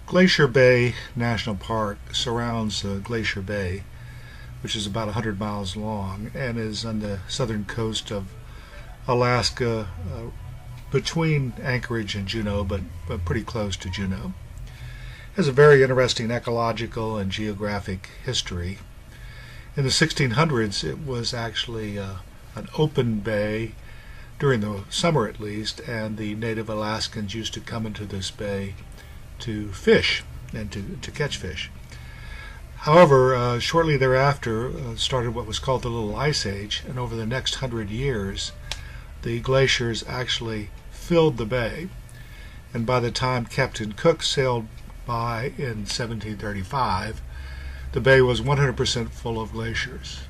Glacier Bay National Park surrounds Glacier Bay, which is about 100 miles long and is on the southern coast of Alaska, between Anchorage and Juneau, but pretty close to Juneau. It has a very interesting ecological and geographic history. In the 1600s, it was actually an open bay during the summer at least, and the native Alaskans used to come into this bay to fish and to catch fish. However, shortly thereafter started what was called the Little Ice Age, and over the next 100 years, the glaciers actually filled the bay. And by the time Captain Cook sailed by in 1735, the bay was 100% full of glaciers.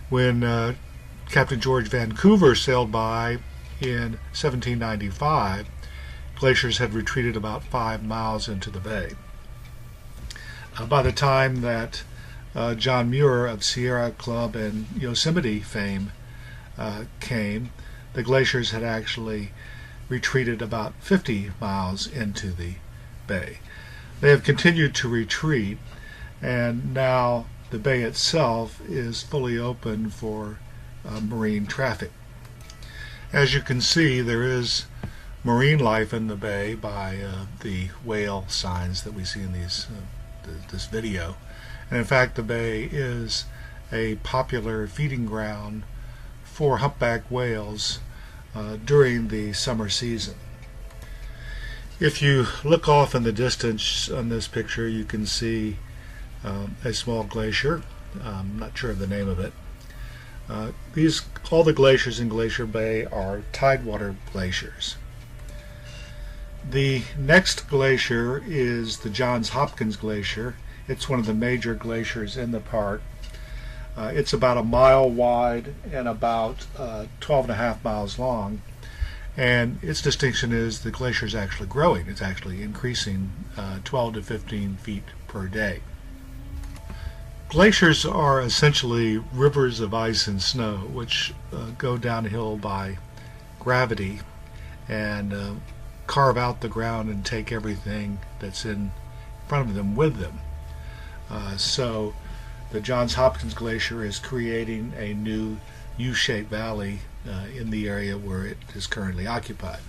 When Captain George Vancouver sailed by in 1795, glaciers had retreated about 5 miles into the bay. By the time that John Muir of Sierra Club and Yosemite fame came, the glaciers had actually retreated about 50 miles into the bay. They have continued to retreat, and now the bay itself is fully open for marine traffic. As you can see, there is marine life in the bay by the whale signs that we see in this video. And in fact, the bay is a popular feeding ground for humpback whales during the summer season. If you look off in the distance on this picture, you can see a small glacier. I'm not sure of the name of it. All the glaciers in Glacier Bay are tidewater glaciers. The next glacier is the Johns Hopkins Glacier. It's one of the major glaciers in the park. It's about a mile wide and about 12.5 miles long. And its distinction is the glacier is actually growing. It's actually increasing 12 to 15 feet per day. Glaciers are essentially rivers of ice and snow, which go downhill by gravity and carve out the ground and take everything that's in front of them with them. So the Johns Hopkins Glacier is creating a new U-shaped valley in the area where it is currently occupied.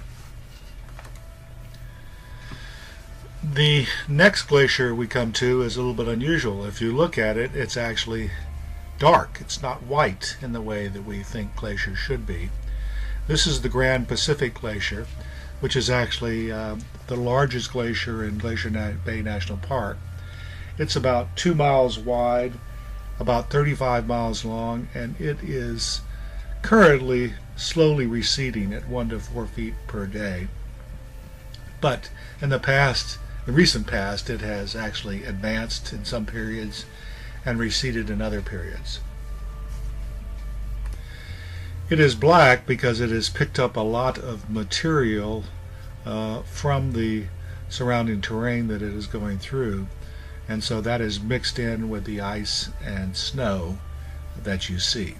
The next glacier we come to is a little bit unusual. If you look at it, it's actually dark. It's not white in the way that we think glaciers should be. This is the Grand Pacific Glacier, which is actually the largest glacier in Glacier Bay National Park. It's about 2 miles wide, about 35 miles long, and it is currently slowly receding at 1 to 4 feet per day. But in the recent past, it has actually advanced in some periods and receded in other periods. It is black because it has picked up a lot of material from the surrounding terrain that it is going through, and so that is mixed in with the ice and snow that you see.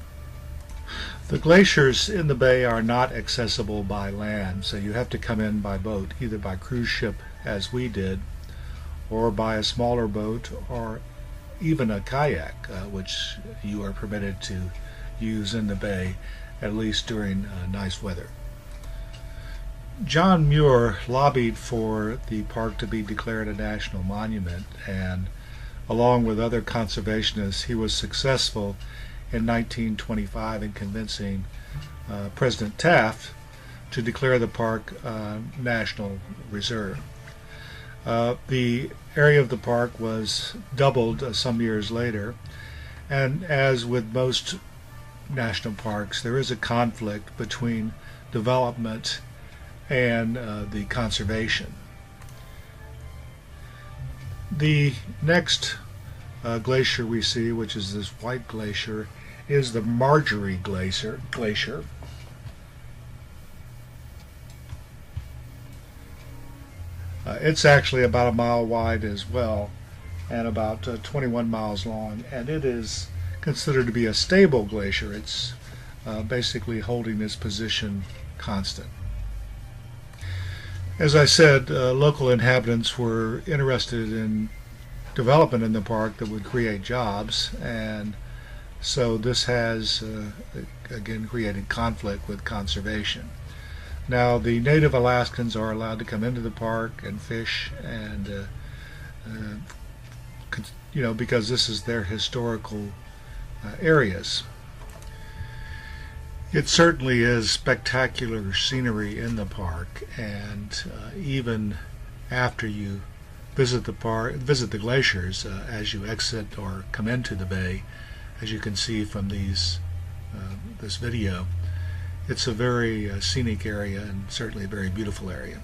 The glaciers in the bay are not accessible by land, so you have to come in by boat, either by cruise ship as we did, or by a smaller boat, or even a kayak, which you are permitted to use in the bay, at least during nice weather. John Muir lobbied for the park to be declared a national monument, and along with other conservationists, he was successful in 1925 in convincing President Taft to declare the park National Reserve. The area of the park was doubled some years later, and as with most national parks, there is a conflict between development and the conservation. The next glacier we see, which is this white glacier, is the Margerie Glacier. It's actually about a mile wide as well, and about 21 miles long, and it is considered to be a stable glacier. It's basically holding its position constant. As I said, local inhabitants were interested in development in the park that would create jobs, and so this has again created conflict with conservation. Now, the native Alaskans are allowed to come into the park and fish, and because this is their historical areas. It certainly is spectacular scenery in the park, and even after you visit the glaciers, as you exit or come into the bay, as you can see from this video, it's a very scenic area and certainly a very beautiful area.